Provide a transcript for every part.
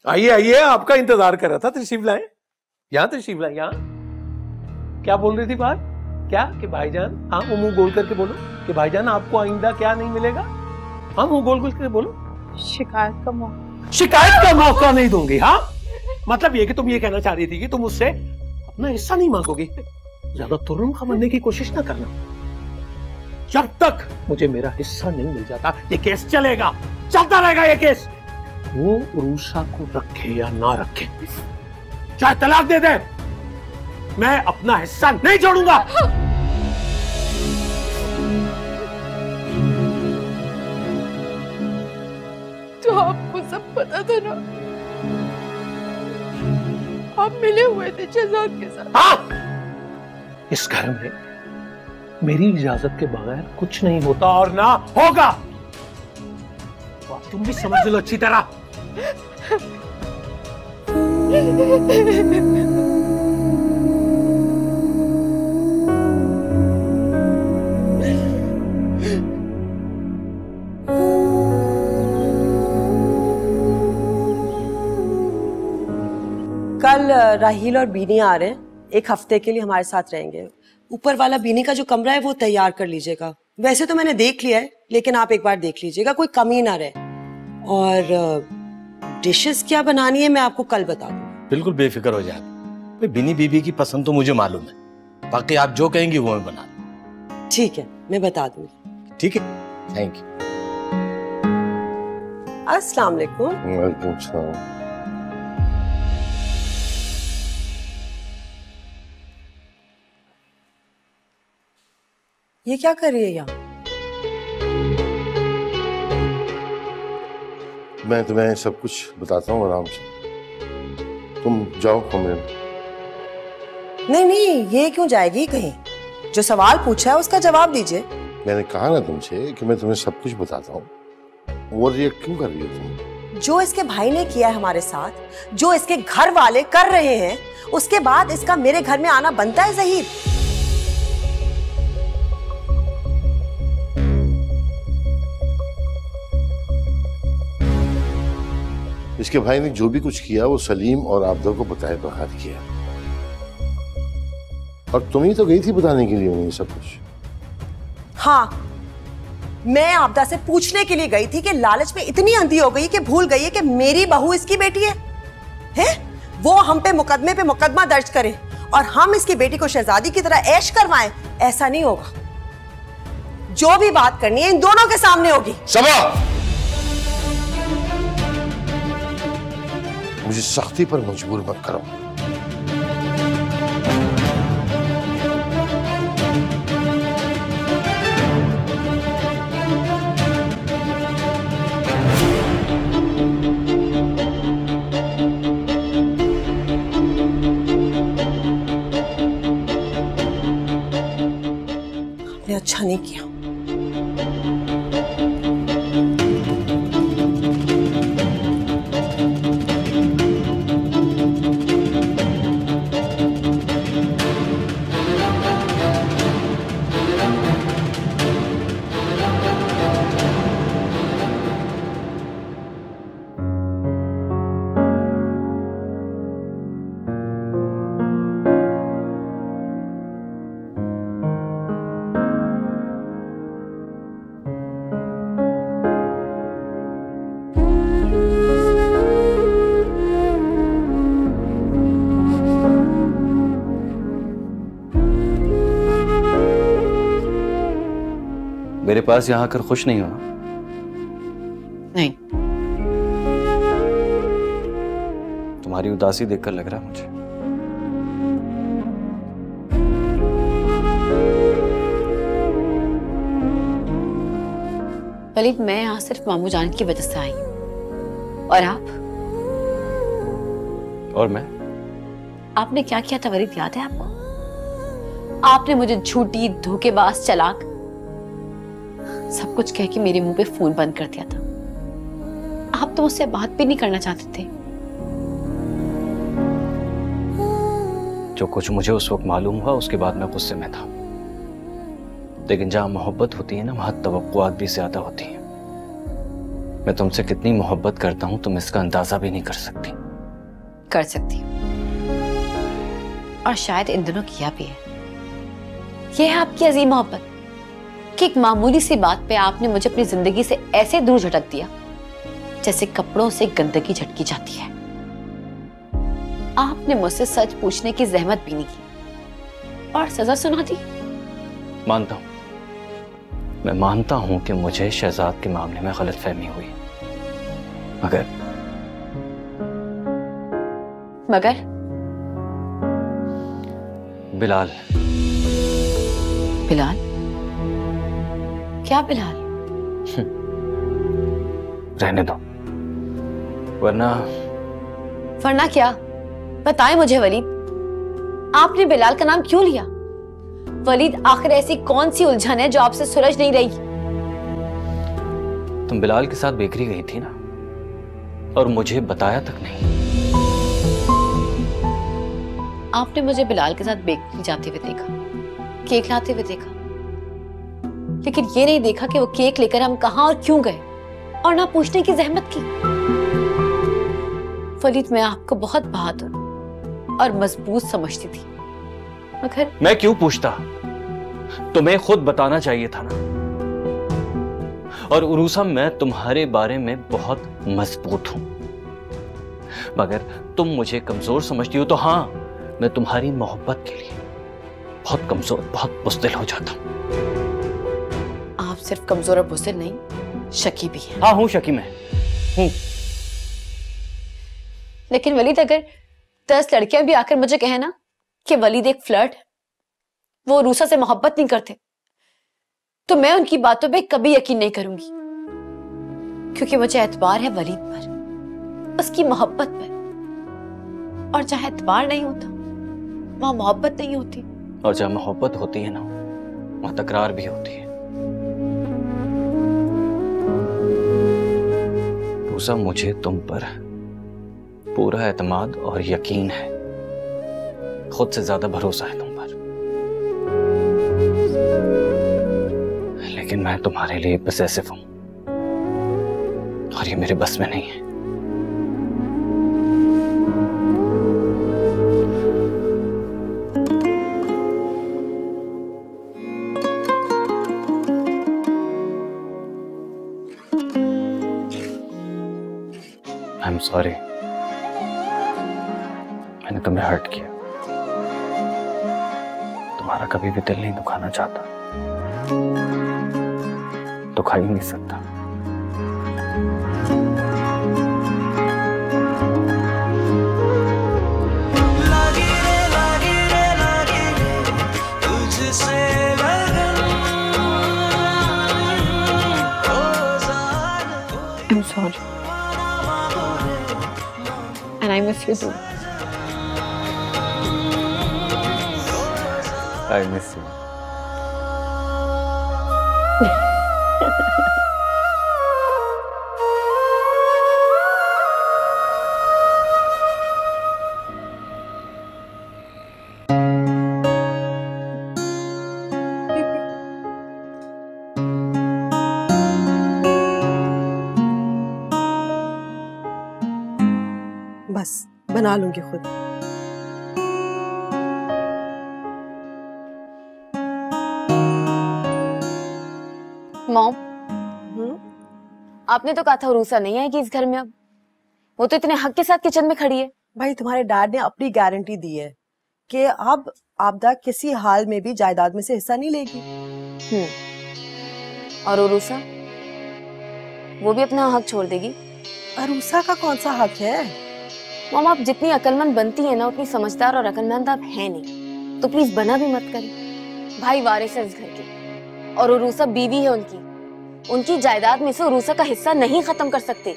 आइए आइए, आपका इंतजार कर रहा था। तशरीफ लाए, यहाँ तशरीफ लाए, यहाँ। क्या बोल रही थी बात? क्या कि भाईजान, हाँ वो मुंह गोल करके बोलो कि भाईजान आपको आइंदा क्या नहीं मिलेगा। हाँ मुंह गोल करके बोलो। शिकायत का मौका। शिकायत का मौका नहीं दूंगी। हाँ मतलब ये कि तुम ये कहना चाह रही थी कि तुम मुझसे अपना हिस्सा नहीं मांगोगी। ज्यादा तुर्रम बनने की कोशिश ना करना। जब तक मुझे मेरा हिस्सा नहीं मिल जाता ये केस चलेगा, चलता रहेगा ये केस। वो उरूसा को रखे या ना रखे, चाहे तलाक दे दे, मैं अपना हिस्सा नहीं छोड़ूंगा। तो आपको सब पता था ना? आप मिले हुए थे शहजाद के साथ। हाँ, इस घर में मेरी इजाजत के बगैर कुछ नहीं होता और ना होगा। तो तुम भी समझ लो अच्छी तरह। कल राहील और बीनी आ रहे हैं, 1 हफ्ते के लिए हमारे साथ रहेंगे। ऊपर वाला बीनी का जो कमरा है वो तैयार कर लीजिएगा। वैसे तो मैंने देख लिया है, लेकिन आप एक बार देख लीजिएगा, कोई कमी ना रहे। और डिशेस क्या बनानी है मैं आपको कल बता दूंगी। बिल्कुल बेफिक्र हो जाए। बीनी बीबी की पसंद तो मुझे मालूम है, बाकी आप जो कहेंगी वो मैं बना दूं। ठीक है, मैं बता दूंगी। ठीक है, थैंक यू। अस्सलाम वालेकुम। वालेकुम सलाम। ये क्या कर रही है यहाँ? मैं तुम्हें सब कुछ बताता हूँ आराम से। तुम जाओ कमरे में। नहीं नहीं, ये क्यों जाएगी कहीं? जो सवाल पूछा है उसका जवाब दीजिए। मैंने कहा ना तुमसे कि मैं तुम्हें सब कुछ बताता हूँ। और ये क्यों कर रही हो तुम? जो इसके भाई ने किया है हमारे साथ, जो इसके घर वाले कर रहे हैं, उसके बाद इसका मेरे घर में आना बनता है ज़हीर? इसके भाई ने जो भी कुछ किया वो सलीम और आबदा को बताए बगैर किया। और तुम ही तो गई थी बताने के लिए उन्हें सब कुछ। हाँ, मैं आबदा से पूछने के लिए गई थी कि लालच में इतनी अंधी हो गई कि भूल गई है कि मेरी बहू इसकी बेटी है? वो हम पे मुकदमे पे मुकदमा दर्ज करे और हम इसकी बेटी को शहजादी की तरह ऐश करवाएं। ऐसा नहीं होगा। जो भी बात करनी है इन दोनों के सामने होगी। सबा, मुझे सख्ती पर मजबूर मत करो। आपने अच्छा नहीं किया। मेरे पास यहाँ आकर खुश नहीं हो? नहीं। तुम्हारी उदासी देखकर लग रहा है मुझे। वलीद, मैं यहाँ सिर्फ मामू जान की वजह से आई हूँ। और आप? और मैं? आपने क्या किया था वलीद, याद है आपको? आपने मुझे झूठी, धोखेबाज, चालाक सब कुछ कह के मेरे मुंह पे फोन बंद कर दिया था। आप तो मुझसे बात भी नहीं करना चाहते थे। जो कुछ मुझे उस वक्त मालूम हुआ उसके बाद मैं गुस्से में था, लेकिन जहां मोहब्बत होती है ना वहां तवक्कुआत भी ज्यादा होती हैं। मैं तुमसे कितनी मोहब्बत करता हूं तुम इसका अंदाजा भी नहीं कर सकती। कर सकती हूँ, और शायद इन दिनों किया भी है। यह है आपकी अजीम मोहब्बत कि एक मामूली सी बात पे आपने मुझे अपनी जिंदगी से ऐसे दूर झटक दिया जैसे कपड़ों से गंदगी झटकी जाती है। आपने मुझसे सच पूछने की जहमत भी नहीं की और सजा सुना दी। मानता हूं, मैं मानता हूं कि मुझे शहजाद के मामले में गलतफहमी हुई, मगर बिलाल। बिलाल? क्या बिलाल? रहने दो, वरना क्या? बताएं मुझे वलीद, आपने बिलाल का नाम क्यों लिया? वलीद, आखिर ऐसी कौन सी उलझन है जो आपसे सुलझ नहीं रही? तुम बिलाल के साथ बेकरी गई थी ना, और मुझे बताया तक नहीं। आपने मुझे बिलाल के साथ बेकरी जाते हुए देखा, केक लाते हुए देखा, लेकिन ये नहीं देखा कि वो केक लेकर हम कहां और क्यों गए, और ना पूछने की जहमत की। वलीद, मैं आपको बहुत बहादुर और मजबूत समझती थी, मगर मैं क्यों पूछता? तुम्हें खुद बताना चाहिए था ना। और उरूसा, मैं तुम्हारे बारे में बहुत मजबूत हूं, मगर तुम मुझे कमजोर समझती हो तो हाँ, मैं तुम्हारी मोहब्बत के लिए बहुत कमजोर, बहुत बुज़दिल हो जाता हूं। आप सिर्फ कमजोर और बुज़दिल नहीं, शकी भी हैं। हाँ हूं, शकी मैं हूं। लेकिन वलीद, अगर 10 लड़कियां भी आकर मुझे कहे ना कि वलीद एक फ्लर्ट है, वो रूसा से मोहब्बत नहीं करते, तो मैं उनकी बातों पे कभी यकीन नहीं करूंगी, क्योंकि मुझे एतबार है वलीद पर, उसकी मोहब्बत पर। और जहां एतबार नहीं होता वहां मोहब्बत नहीं होती, और जहां मोहब्बत होती है ना, वहां तकरार भी होती है। रूसा, मुझे तुम पर पूरा एतमाद और यकीन है, खुद से ज्यादा भरोसा है तुम पर, लेकिन मैं तुम्हारे लिए पसेसिव हूं और ये मेरे बस में नहीं है। आई एम सॉरी, मैंने तुम्हें हर्ट किया। तुम्हारा कभी भी दिल नहीं दुखाना चाहता, दुखा ही नहीं सकता। I'm sorry. And I miss you too. I miss you. बस बना लूंगी खुद। मॉम, आपने तो कहा था उरूसा नहीं आएगी इस घर में अब। वो तो इतने हक के साथ किचन में खड़ी है। भाई, तुम्हारे डैड ने अपनी गारंटी दी है कि अब आपदा किसी हाल में भी जायदाद में से हिस्सा नहीं लेगी। और उरूसा, वो भी अपना हक छोड़ देगी। अरूसा का कौन सा हक है? मॉम, आप जितनी अकलमंद बनती है ना, उतनी समझदार और अकलमंद आप है नहीं, तो प्लीज बना भी मत करें। भाई वारिस है इस घर के, और उरूसा बीवी है उनकी। उनकी जायदाद में से उरूसा का हिस्सा नहीं खत्म कर सकते।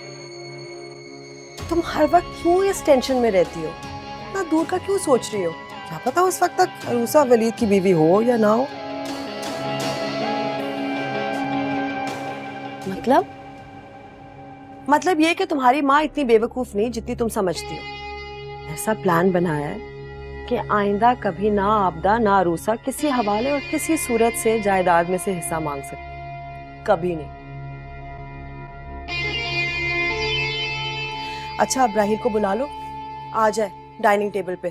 तुम हर वक्त क्यों इस टेंशन में रहती हो? इतना दूर का क्यों सोच रही हो? क्या पता उस वक्त तक अरूसा वलीद की बीवी हो या ना हो। मतलब ये कि तुम्हारी माँ इतनी बेवकूफ नहीं जितनी तुम समझती हो। ऐसा प्लान बनाया है कि आइंदा कभी ना आपदा ना अरूसा किसी हवाले और किसी सूरत से जायदाद में से हिस्सा मांग सकती, कभी नहीं। अच्छा अब राहिल को बुला लो, आ जाए डाइनिंग टेबल पे।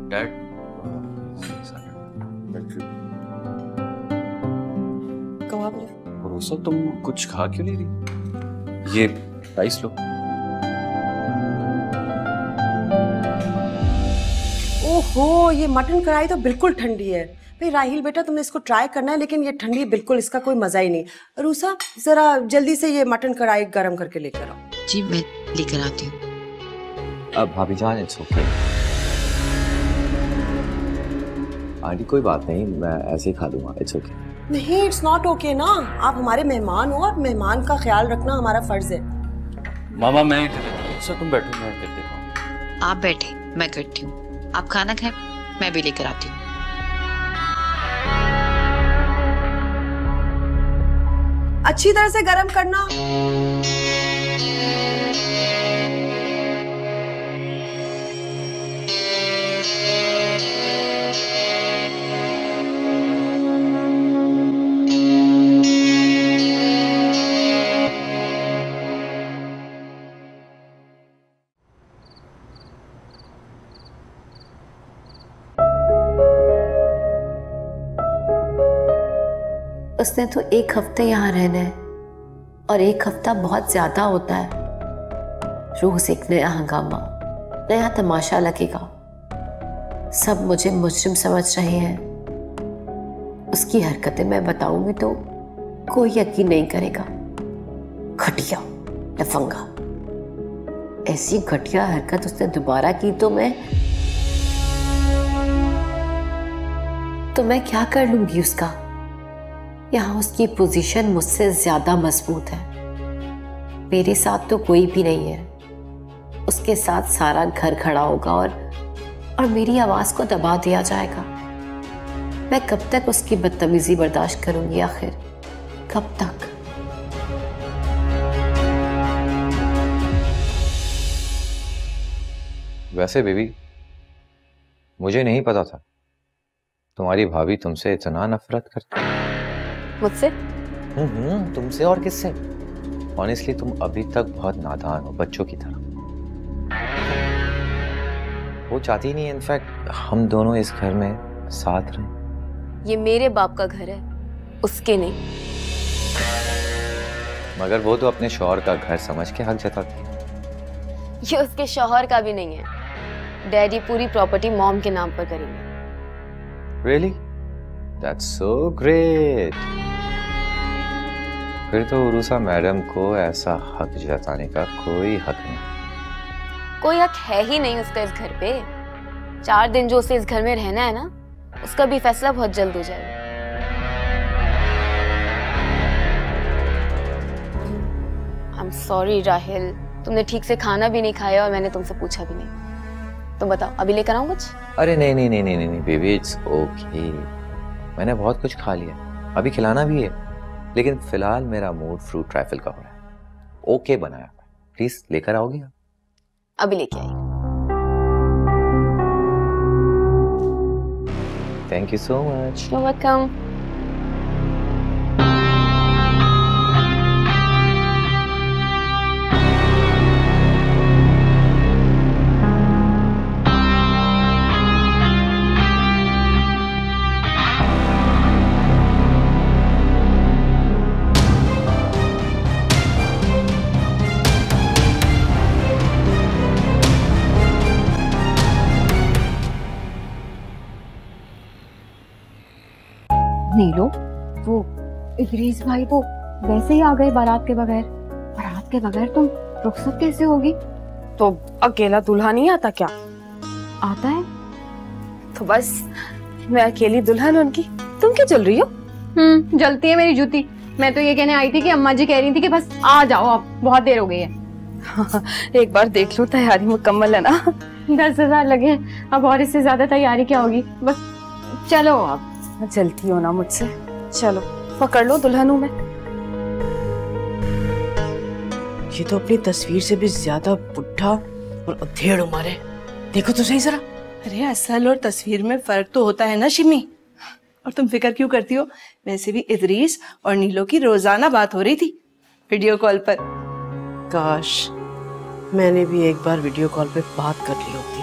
डैड, कबाब ले। भरोसा तुम कुछ खा क्यों नहीं रही? ये राइस लो। ओहो, ये मटन कढ़ाई तो बिल्कुल ठंडी है। भाई राहिल बेटा, तुमने इसको ट्राई करना है, लेकिन ये ठंडी बिल्कुल, इसका कोई मजा ही नहीं। रूसा जरा जल्दी से ये मटन कढ़ाई गरम करके लेकर आओ। जी मैं लेकर आती हूँ। अब भाभी जान इट्स ओके आंटी, कोई बात नहीं, मैं ऐसे ही खा लूंगा, इट्स ओके। नहीं, इट्स नॉट ओके ना, आप हमारे मेहमान हो और मेहमान का ख्याल रखना हमारा फर्ज है। मामा मैं सर तुम बैठो, मैं कर देता हूँ। आप बैठे, मैं करती हूँ। आप खाना खाएं, मैं भी लेकर आती हूँ। अच्छी तरह से गरम करना। उसने तो एक हफ्ते यहाँ रहना है और एक हफ्ता बहुत ज्यादा होता है। रोज एक नया हंगामा, नया तमाशा लगेगा। सब मुझे मुजरिम समझ रहे हैं। उसकी हरकतें मैं बताऊंगी तो कोई यकीन नहीं करेगा। घटिया, लफंगा। ऐसी घटिया हरकत उसने दोबारा की तो मैं क्या कर लूंगी उसका। यहाँ उसकी पोजीशन मुझसे ज्यादा मजबूत है। मेरे साथ तो कोई भी नहीं है। उसके साथ सारा घर खड़ा होगा और मेरी आवाज को दबा दिया जाएगा। मैं कब तक उसकी बदतमीजी बर्दाश्त करूंगी आखिर? कब तक? वैसे बेबी, मुझे नहीं पता था तुम्हारी भाभी तुमसे इतना नफरत करती है। मुझसे? तुमसे और किससे? ऑनेस्टली तुम अभी तक बहुत नादान हो, बच्चों की तरह। वो चाहती नहीं, इनफैक्ट हम दोनों इस घर में साथ रहें। ये मेरे बाप का घर है, उसके नहीं। मगर वो तो अपने शौहर का घर समझ के हक जताती है। ये उसके शौहर का भी नहीं है। डैडी पूरी प्रॉपर्टी मॉम के नाम पर करेंगे। Really? That's so great. फिर तो उरूसा मैडम को ऐसा हक जताने का कोई हक नहीं। कोई हक है ही नहीं उसका इस घर पे। 4 दिन जो उसे इस घर में रहना है ना, उसका भी फैसला बहुत जल्द हो जाएगा। I'm sorry राहिल, तुमने ठीक से खाना भी नहीं खाया और मैंने तुमसे पूछा भी नहीं। तुम बताओ, अभी लेकर आऊं कुछ? अरे नहीं बेबी, इट्स ओके। मैंने बहुत कुछ खा लिया, अभी खिलाना भी है, लेकिन फिलहाल मेरा मूड फ्रूट ट्राइफल का हो रहा है। ओके बनाया, प्लीज लेकर आओगे? अभी लेके आई। Thank you so much. You're welcome. नीलो, वो इदरीस भाई तो वैसे ही आ गए बारात के बगैर। बारात के बगैर तुम रुखसत कैसे होगी? तो अकेला दूल्हा नहीं आता क्या? आता है तो बस मैं अकेली दुल्हन उनकी। तुम क्या चल रही हो? जलती है मेरी जूती। मैं तो ये कहने आई थी कि अम्मा जी कह रही थी कि बस आ जाओ, अब बहुत देर हो गई है। एक बार देख लो, तैयारी मुकम्मल है ना? 10,000 लगे, अब और इससे ज्यादा तैयारी क्या होगी? बस चलो अब। जलती हो ना मुझसे। चलो पकड़ लो, दुल्हन हूं मैं। ये तो अपनी तस्वीर से भी ज्यादा बुढ़ा और अधेड़ उम्र है। देखो तो सही जरा। अरे असल और तस्वीर में फर्क तो होता है ना शिमी। और तुम फिक्र क्यों करती हो? वैसे भी इदरीस और नीलो की रोजाना बात हो रही थी वीडियो कॉल पर। काश मैंने भी एक बार वीडियो कॉल पे बात कर ली होती।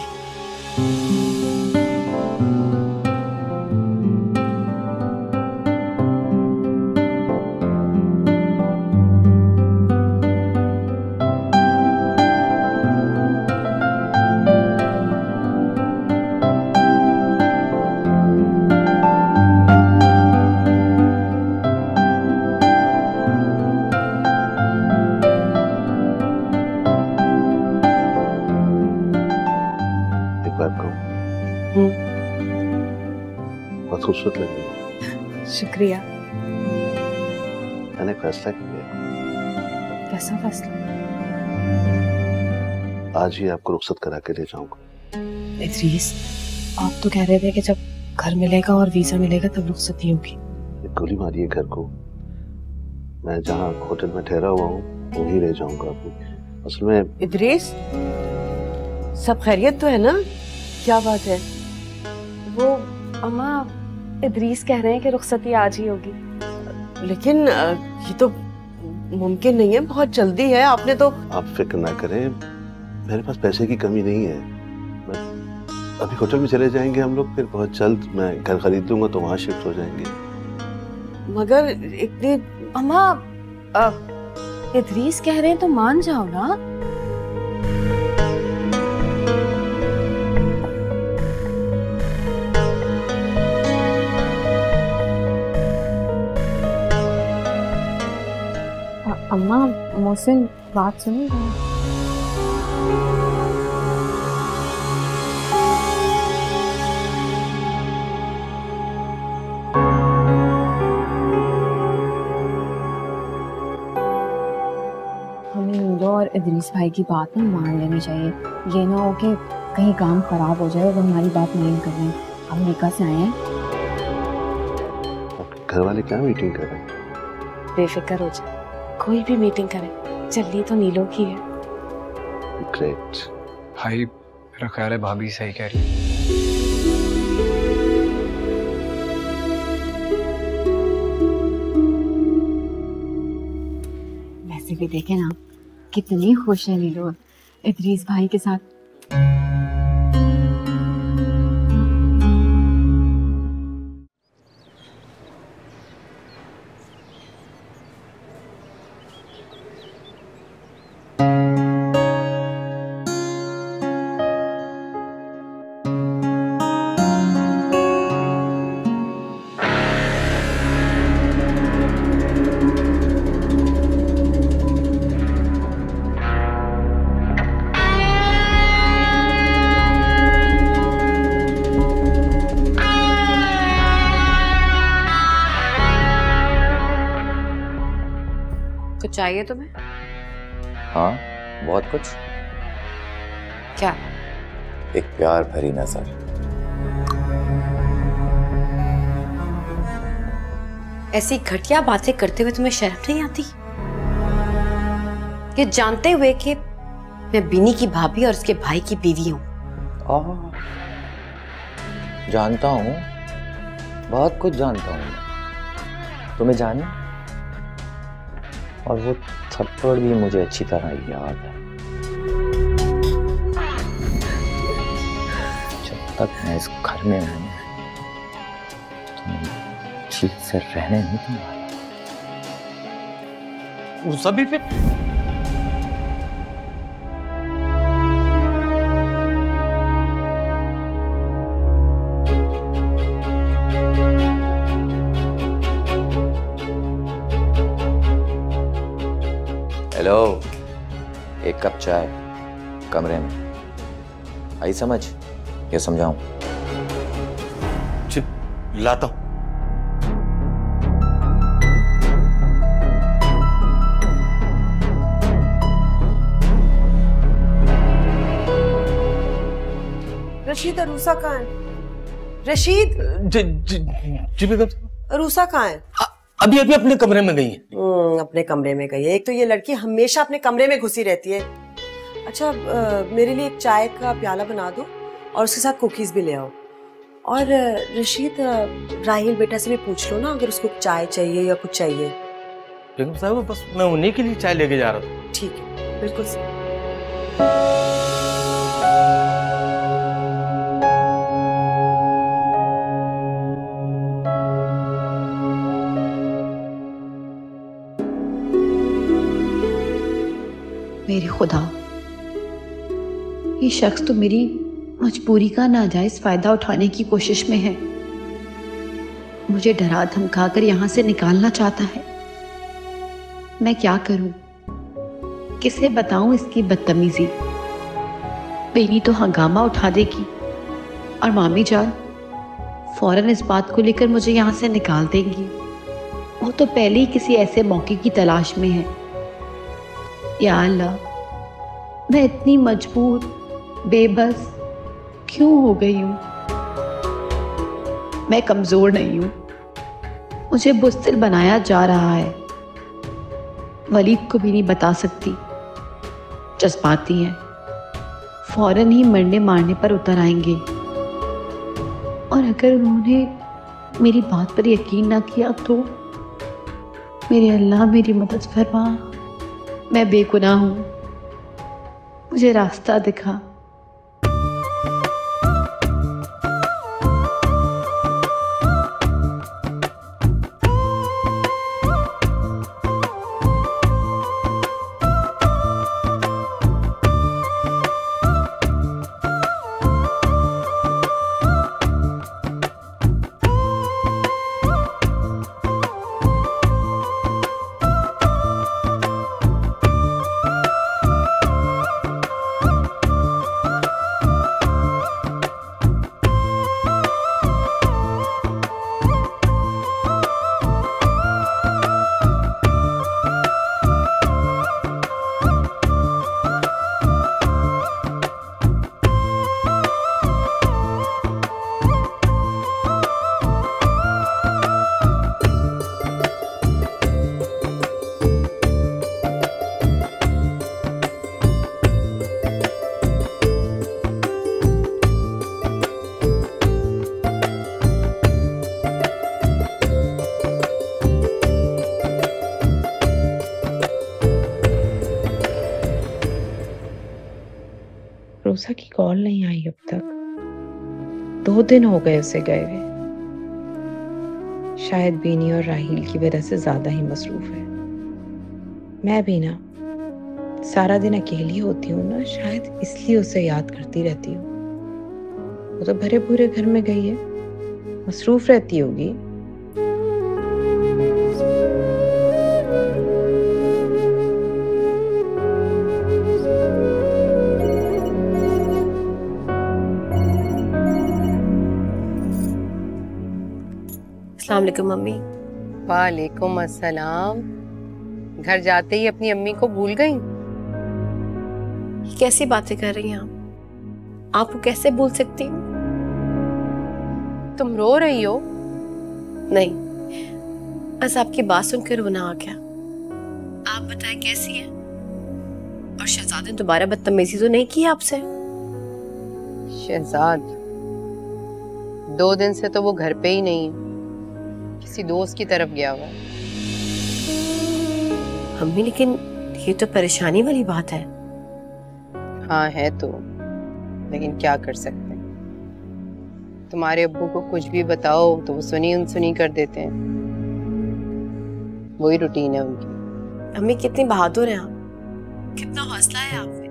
बहुत खूबसूरत लग रही है। शुक्रिया। मैंने फैसला किया। कैसा फैसला? आज ही आपको रुखसत करा के ले जाऊंगा। इदरीस, आप तो कह रहे थे कि जब घर मिलेगा और वीजा मिलेगा तब रुखसत ही होगी। गोली मारी है घर को। मैं जहाँ होटल में ठहरा हुआ हूँ वहीं रह जाऊंगा। अपनी असल में इदरीस, सब खैरियत तो है ना? क्या बात है? वो अम्मा इदरीस कह रहे हैं कि रुखसती आज ही होगी। लेकिन ये तो मुमकिन नहीं है, बहुत जल्दी है। आपने तो। आप फिक्र ना करें, मेरे पास पैसे की कमी नहीं है। मैं अभी होटल में चले जाएंगे हम लोग, फिर बहुत जल्द मैं घर खरीद लूंगा तो वहाँ शिफ्ट हो जाएंगे। मगर इतनी। अम्मा इदरीस कह रहे हैं तो मान जाओ ना। अम्मा मोहसिन बात सुनी? हमें नीलो और इदरीस भाई की बात ना मान लेनी चाहिए। ये ना हो कि कहीं काम खराब हो जाए और हमारी बात नहीं कर रहे। अमेरिका से आए हैं। घर वाले क्या मीटिंग कर रहे हैं? बेफिक्र हो जाए, कोई भी मीटिंग करे, चलनी तो नीलो की है। ग्रेट। भाई मेरा ख्याल है भाभी सही कह रही है। वैसे भी देखे ना कितनी खुश है नीलो इदरीस भाई के साथ। कुछ चाहिए तुम्हें? हाँ, बहुत कुछ। क्या? एक प्यार भरी नजर। ऐसी घटिया बातें करते हुए तुम्हें शर्म नहीं आती? ये जानते हुए कि मैं बिनी की भाभी और उसके भाई की बीवी हूँ। जानता हूँ, बहुत कुछ जानता हूँ मैं। तुम्हें जाने, और वो थप्पड़ भी मुझे अच्छी तरह याद है। जब तक मैं इस घर में हूँ तो ठीक से रहने नहीं दूंगा। वो सभी पे हेलो, एक कप चाय कमरे में आई समझ? क्या समझाऊं? लाता हूं। रशीद, अरूसा कहाँ है? रशीद, जी अरूसा कहाँ है? अभी अभी अपने कमरे में गई है। अपने कमरे में गई है। एक तो ये लड़की हमेशा अपने कमरे में घुसी रहती है। अच्छा मेरे लिए एक चाय का प्याला बना दो और उसके साथ कुकीज भी ले आओ। और रशीद राहिल बेटा से भी पूछ लो ना अगर उसको चाय चाहिए या कुछ चाहिए। बेगम साहब बस मैं उन्हीं के लिए चाय लेके जा रहा था। ठीक है, बिल्कुल सही। मेरे खुदा, ये शख्स तो मेरी मजबूरी का नाजायज फायदा उठाने की कोशिश में है। मुझे डरा धमका कर यहां से निकालना चाहता है। मैं क्या करूं? किसे बताऊं इसकी बदतमीजी? बेनी तो हंगामा उठा देगी और मामी जान फौरन इस बात को लेकर मुझे यहां से निकाल देंगी। वो तो पहले ही किसी ऐसे मौके की तलाश में है। या अल्लाह, मैं इतनी मजबूर बेबस क्यों हो गई हूं? मैं कमजोर नहीं हूं, मुझे बुज़दिल बनाया जा रहा है। वलीद को भी नहीं बता सकती, जज्बाती हैं, फौरन ही मरने मारने पर उतर आएंगे। और अगर उन्होंने मेरी बात पर यकीन ना किया तो मेरे अल्लाह मेरी मदद फरमा। मैं बेगुनाह हूं, मुझे रास्ता दिखा। रोसा की कॉल नहीं आई अब तक। 2 दिन हो गए उसे गए हुए। शायद बेनी और राहील की वजह से ज्यादा ही मसरूफ है। मैं भी ना सारा दिन अकेली होती हूँ ना, शायद इसलिए उसे याद करती रहती हूँ। वो तो भरे पूरे घर में गई है, मसरूफ रहती होगी। अस्सलाम वालेकुम मम्मी। वालेकुम अस्सलाम। घर जाते ही अपनी अम्मी को भूल गई? कैसी बातें कर रही हैं आप? आपको कैसे भूल सकती हूँ? तुम रो रही हो? नहीं, बस आपकी बात सुनकर रोना आ गया। आप बताएं कैसी है? और शहजाद ने दोबारा बदतमीजी तो नहीं की आपसे? शहजाद 2 दिन से तो वो घर पे ही नहीं है, किसी दोस्त की तरफ गया हुआ है। अम्मी लेकिन ये तो परेशानी वाली बात है। हाँ है तो, लेकिन क्या कर सकते हैं। तुम्हारे अब्बू को कुछ भी बताओ तो वो सुनी अनसुनी कर देते हैं। वही रूटीन है उनकी। अम्मी कितनी बहादुर हैं आप, कितना हौसला है आप में।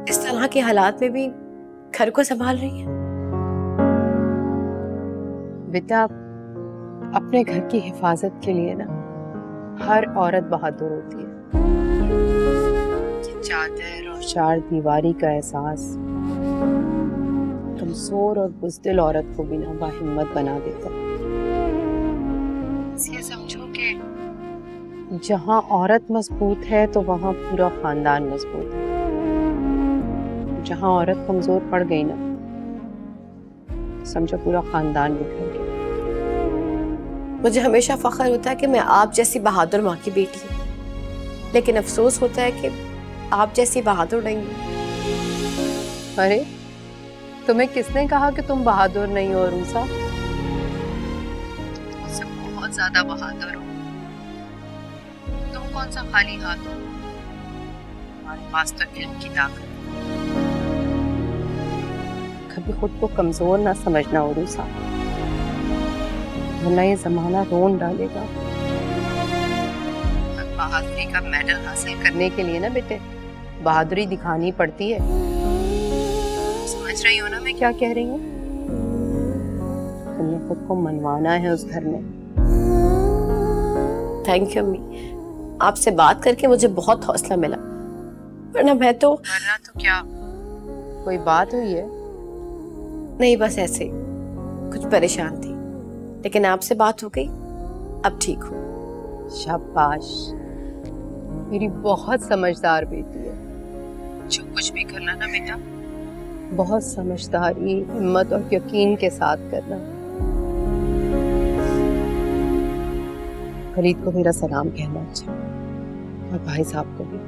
इस तरह के हालात में भी घर को संभाल रही हैं। बेटा अपने घर की हिफाजत के लिए ना हर औरत बहादुर होती है। चादर और 4 दीवारी का एहसास कमजोर और बुज़दिल औरत को भी ना बाहिम्मत बना देता है। ये समझो कि जहां औरत मजबूत है तो वहां पूरा खानदान मजबूत है। जहां औरत कमजोर पड़ गई ना, समझो पूरा खानदान बिखर गया। मुझे हमेशा फख्र होता है कि मैं आप जैसी बहादुर माँ की बेटी हूँ, लेकिन अफसोस होता है कि आप जैसी बहादुर नहीं हो। अरे तुम्हें किसने कहा कि तुम बहादुर नहीं हो रूसा? मुझसे बहुत ज्यादा बहादुर हो। तुम कौन सा खाली हाथ हो? तुम्हारे पास तो इल्म की ताकत। कभी खुद को कमजोर ना समझना उरूसा, वरना ये जमाना रोन डालेगा। बहादुरी का मेडल हासिल करने के लिए ना बेटे बहादुरी दिखानी पड़ती है। समझ रही हो ना मैं क्या कह रही हूँ? तुम्हें खुद को मनवाना है उस घर में। थैंक यू अम्मी, आपसे बात करके मुझे बहुत हौसला मिला, वरना मैं तो क्या कोई बात हुई है? नहीं, बस ऐसे कुछ परेशान थी, लेकिन आपसे बात हो गई, अब ठीक हूँ। शाबाश, मेरी बहुत समझदार बेटी है। जो कुछ भी करना ना बेटा बहुत समझदारी, हिम्मत और यकीन के साथ करना। खलीद को मेरा सलाम कहना अच्छा, और भाई साहब को भी।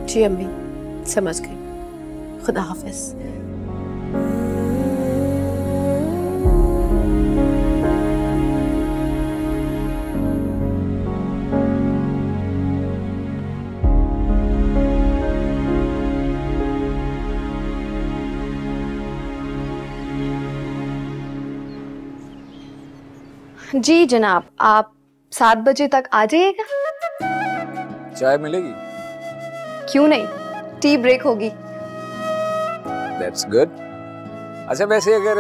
जी अम्मी, समझ गई। खुदा हाफिज। जी जनाब, आप 7 बजे तक आ जाइएगा। चाय मिलेगी? क्यों नहीं, टी ब्रेक होगी। That's good. अच्छा, वैसे अगर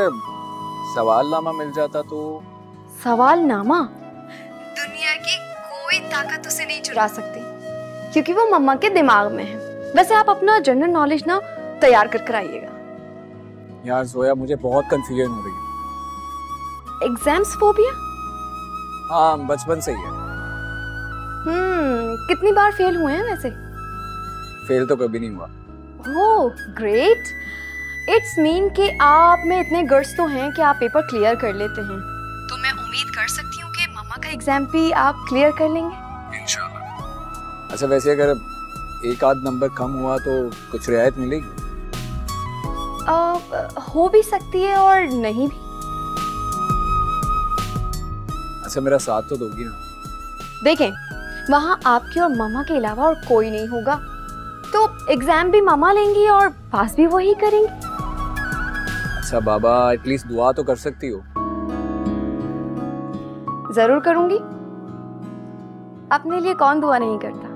सवालनामा मिल जाता तो? सवालनामा? दुनिया की कोई ताकत उसे नहीं चुरा सकती, क्योंकि वो मम्मा के दिमाग में है। वैसे आप अपना जनरल नॉलेज ना तैयार कर आइएगा। यार जोया, मुझे बहुत कंफ्यूजन हो रही है। Exams phobia? हाँ, बचपन से ही है। कितनी बार फेल हुए हैं वैसे? फेल तो कभी नहीं हुआ। ओह ग्रेट, इट्स मीन कि आप में इतने गट्स तो हैं कि आप पेपर क्लियर कर लेते हैं। तो मैं उम्मीद कर सकती हूँ कि मम्मा का एग्जाम भी आप क्लियर कर लेंगे इंशाल्लाह। अच्छा, वैसे अगर एक आध नंबर कम हुआ तो कुछ रियायत मिलेगी? हो भी सकती है और नहीं भी। अच्छा, मेरा साथ तो दोगी ना? देखें, वहाँ आपके और मामा के अलावा और कोई नहीं होगा, तो एग्जाम भी मामा लेंगी और पास भी वही करेंगी। अच्छा बाबा, एटलीस्ट दुआ तो कर सकती हो। जरूर करूंगी, अपने लिए कौन दुआ नहीं करता।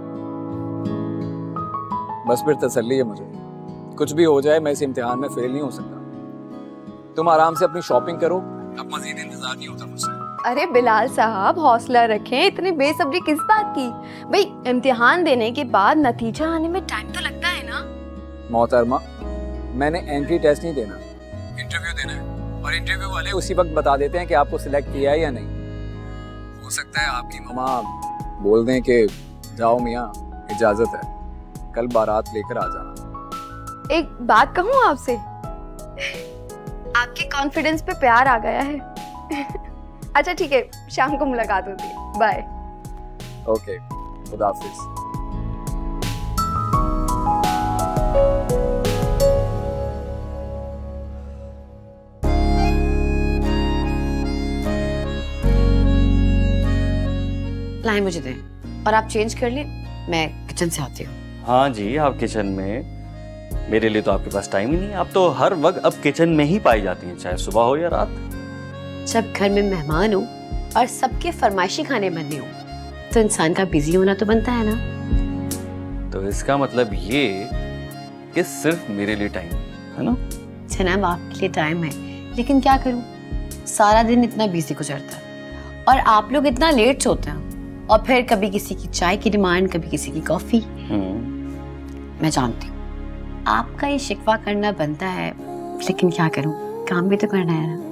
बस फिर तसल्ली है मुझे, कुछ भी हो जाए मैं इस इम्तिहान में फेल नहीं हो सकता। तुम आराम से अपनी शॉपिंग करो, अब मजीद इंतजार नहीं होता मुझसे। अरे बिलाल साहब, हौसला रखें, इतनी बेसब्री किस बात की? भाई, इम्तिहान देने के बाद नतीजा आने में टाइम तो लगता है ना। मोहतरमा, मैंने एंट्री टेस्ट नहीं देना, इंटरव्यू देना है, और इंटरव्यू वाले उसी वक्त बता देते हैं कि आपको सिलेक्ट किया है या नहीं। हो सकता है आपकी मम्मा बोल दें कि जाओ मियाँ, इजाजत है, कल बारात लेकर आ जाना। एक बात कहूँ आपसे, आपके कॉन्फिडेंस पे प्यार आ गया है। अच्छा ठीक है, शाम को मुलाकात होती है, बाय। ओके, खुदा हाफिज। लाएं मुझे दें, और आप चेंज कर लें, मैं किचन से आती हूँ। हाँ जी, आप किचन में, मेरे लिए तो आपके पास टाइम ही नहीं है। आप तो हर वक्त अब किचन में ही पाई जाती हैं, चाहे सुबह हो या रात। जब घर में मेहमान हो और सबके फरमाइशी खाने बनने हो, तो इंसान का बिजी होना तो बनता है ना। तो इसका मतलब ये कि सिर्फ मेरे लिए टाइम है ना? जनाब, आपके लिए टाइम है, लेकिन क्या करूं, सारा दिन इतना बिजी गुजरता है, और आप लोग इतना लेट सोते हैं, और फिर कभी किसी की चाय की डिमांड, कभी किसी की कॉफी। मैं जानती हूँ आपका ये शिकवा करना बनता है, लेकिन क्या करूं, काम भी तो करना है ना।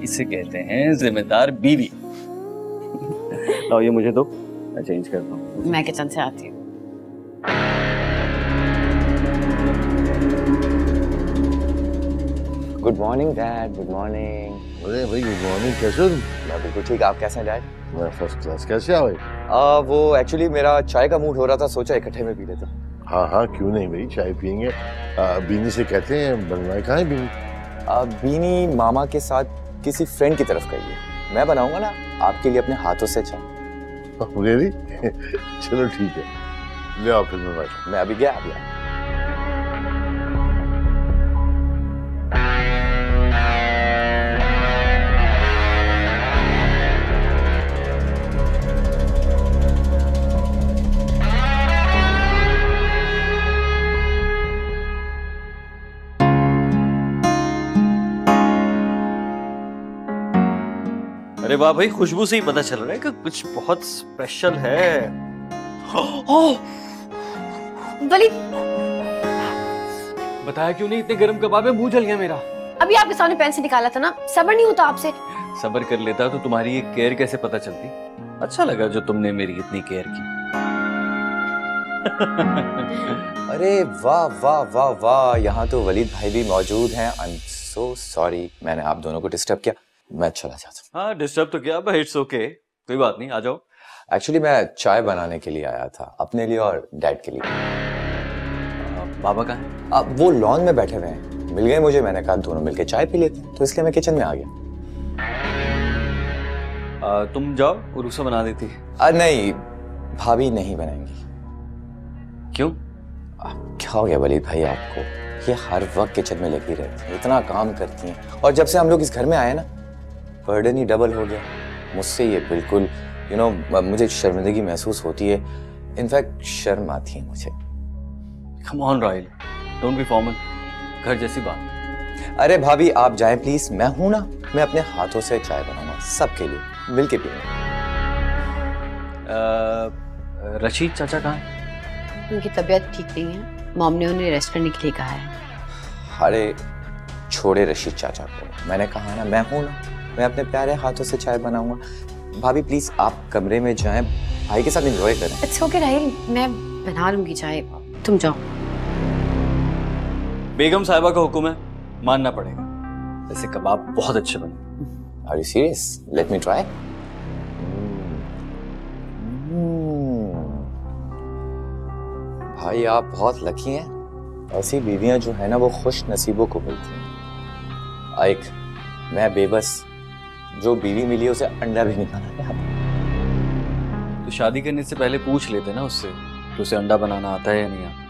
इसे कहते हैं जिम्मेदार बीवी। लो ये मुझे दो, मैं चेंज करता हूँ। मैं किचन से आती हूँ। Good morning dad, good morning. अरे भाई गुड मॉर्निंग, कैसे हो? मैं बिल्कुल ठीक, आप कैसे हैं डैड? मैं फर्स्ट क्लास। कैसे आओ? वो एक्चुअली मेरा चाय का मूड हो रहा था, सोचा इकट्ठे में पी लेते। हाँ हाँ क्यों नहीं भाई, चाय पियेंगे। बीनी से कहते हैं बनवाए। कहाँ है बीनी? बीनी मामा के साथ किसी फ्रेंड की तरफ गई है। मैं बनाऊंगा ना आपके लिए अपने हाथों से चाय। रियली? चलो ठीक है, ले आओ फिर मैं बैठा। मैं अभी गया, अभी आया। अरे वाह भाई, खुशबू से ही पता चल रहा है कि कुछ बहुत स्पेशल है। ओह वलीद, बताया क्यों नहीं? इतने गर्म कबाब में मुंह जल गया मेरा। अभी आपके सामने पेन से निकाला था ना, सब्र नहीं होता आपसे। सब्र कर लेता तो तुम्हारी ये केयर कैसे पता चलती। अच्छा लगा जो तुमने मेरी इतनी केयर की। अरे वाह वाह वाह वाह, यहाँ तो वलीद भाई भी मौजूद हैं। आई एम सो सॉरी, मैंने आप दोनों को डिस्टर्ब किया। मैं चला जाता हूँ। हाँ डिस्टर्ब तो किया, बट इट्स ओके, कोई बात नहीं, आ जाओ। एक्चुअली मैं चाय बनाने के लिए आया था, अपने लिए और डैड के लिए। बाबा कहाँ हैं? अब वो लॉन में बैठे हुए हैं, मिल गए मुझे। मैंने कहा दोनों मिलके चाय पी लेते हैं, तो इसलिए मैं किचन में आ गया। तुम जाओ, उरूसा बना देती। नहीं, भाभी नहीं बनाएंगी। क्यों? क्या हो गया वलीद भाई आपको? ये हर वक्त किचन में लगी रहती है, इतना काम करती हैं, और जब से हम लोग इस घर में आए ना, बर्डन ही डबल हो गया मुझसे। ये बिल्कुल मुझे शर्मिंदगी महसूस होती है। इनफैक्ट शर्म आती है मुझे। Come on Rahil, don't be formal, घर जैसी बात। अरे भाभी आप जाएं प्लीज, मैं हूं ना, मैं अपने हाथों से चाय बनाऊंगा सबके लिए, मिलके पिएंगे। रशीद चाचा कहाँ हैं? उनकी तबीयत ठीक नहीं है, मॉम ने उन्हें रेस्ट करने के लिए कहा है। अरे छोड़े रशीद चाचा को, मैंने कहा ना मैं हूं ना, मैं अपने प्यारे हाथों से चाय बनाऊंगा। भाभी प्लीज आप कमरे में जाएं, भाई के साथ एंजॉय करें। इट्स ओके राहिल, मैं बना लूंगी चाय, तुम जाओ। बेगम साहिबा का हुक्म है, मानना पड़ेगा। ऐसे कबाब बहुत अच्छे बने। Are you serious? Let me try. भाई आप बहुत लकी हैं, ऐसी बीवियां जो है ना वो खुश नसीबों को मिलती हैं। एक मैं बेबस, जो बीवी मिली है उसे अंडा भी नहीं बनाना आता। तो शादी करने से पहले पूछ लेते ना उससे कि उसे अंडा बनाना आता है या नहीं आता।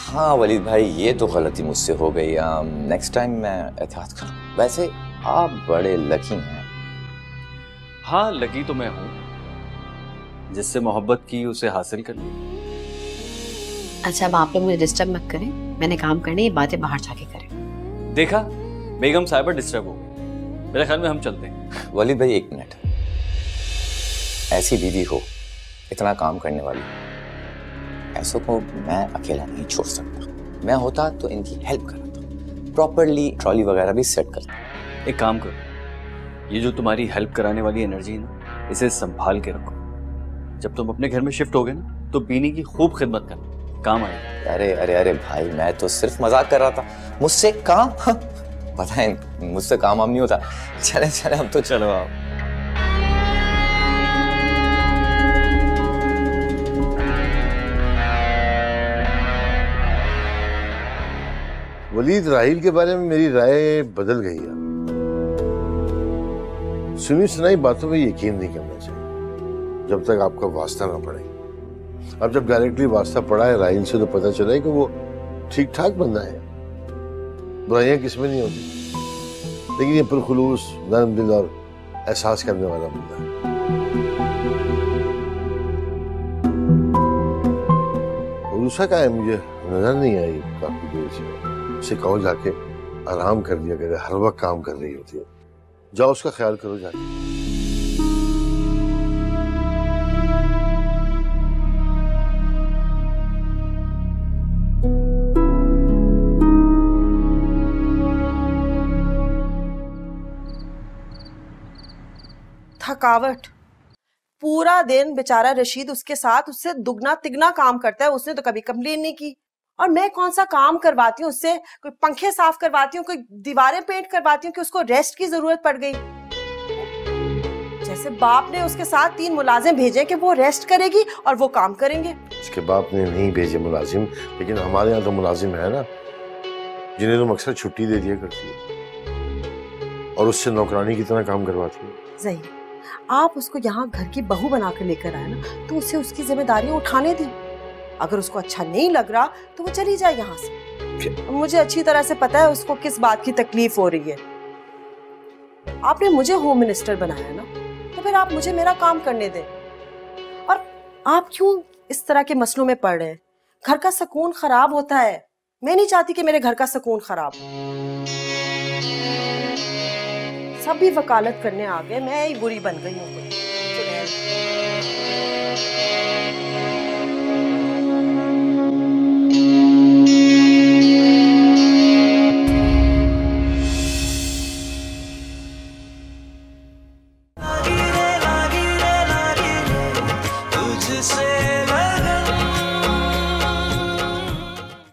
हाँ वलीद भाई, ये तो गलती मुझसे हो गई। नेक्स्ट टाइम मैं एहतियात करूँ। वैसे आप बड़े लकी हैं। हाँ लकी तो मैं हूँ, जिससे मोहब्बत की उसे हासिल कर ली। अच्छा अब आप लोग मुझे डिस्टर्ब मत करें, मैंने काम करने, ये बातें बाहर जाके करें। देखा, बेगम साहिबा डिस्टर्ब हो गई। मेरे ख्याल में हम चलते हैं। वलीद भाई एक मिनट, ऐसी बीवी हो, इतना काम करने वाली, ऐसों को मैं अकेला नहीं छोड़ सकता। मैं होता तो इनकी हेल्प कराता, प्रॉपरली ट्रॉली वगैरह भी सेट करता। एक काम करो, ये जो तुम्हारी हेल्प कराने वाली एनर्जी है ना, इसे संभाल के रखो। जब तुम अपने घर में शिफ्ट होगे ना, तो बीनी की खूब खिदमत करना, काम आएगा। अरे अरे अरे भाई, मैं तो सिर्फ मजाक कर रहा था। मुझसे काम? पता है मुझसे काम नहीं होता। चले चले हम तो। चलो आप। वलीद, राहिल के बारे में मेरी राय बदल गई है। सुनी सुनाई बातों पे यकीन नहीं करना चाहिए जब तक आपका वास्ता ना पड़े। अब जब डायरेक्टली वास्ता पड़ा है राहिल से, तो पता चला है कि वो ठीक ठाक बंदा है, बुराइयां किसमें नहीं होती, लेकिन ये पुरखुलूस, नरम दिल और एहसास करने वाला बंदा है। उरूसा का है मुझे नजर नहीं आई काफी देर से। उसे कहो जाके आराम कर दिया करे, हर वक्त काम कर रही होती है। जाओ उसका ख्याल करो जाके। थकावट, पूरा दिन बेचारा रशीद उसके साथ उससे दुगना तिगना काम करता है। उसने तो कभी कंप्लेन नहीं की। और मैं कौन सा काम करवाती हूँ उससे? कोई पंखे साफ करवाती हूँ, कोई दीवारें पेंट करवाती हूँ कि उसको रेस्ट की जरूरत पड़ गई? जैसे बाप ने उसके साथ 3 मुलाजिम भेजे कि वो रेस्ट करेगी और वो काम करेंगे। उसके बाप ने नहीं भेजे मुलाजिम, लेकिन हमारे यहाँ तो मुलाजिम है ना, जिन्हें तुम अक्सर छुट्टी दे दिया करती हो और उससे नौकरानी की तरह काम करवाती हो। ज़हीर, आप उसको यहाँ घर की बहू बनाकर लेकर आए ना, तो उसे उसकी जिम्मेदारियां उठाने दी। अगर उसको अच्छा नहीं लग रहा तो वो चली जाए यहाँ से। मुझे अच्छी तरह से पता है उसको किस बात की तकलीफ हो रही है। आपने मुझे होम मिनिस्टर बनाया ना, तो फिर आप मुझे मेरा काम करने दें। और आप क्यों इस तरह के मसलों में पड़ रहे हैं? घर का सुकून खराब होता है। मैं नहीं चाहती कि मेरे घर का सुकून खराब हो। सब भी वकालत करने आ गए, मैं ही बुरी बन गई हूँ।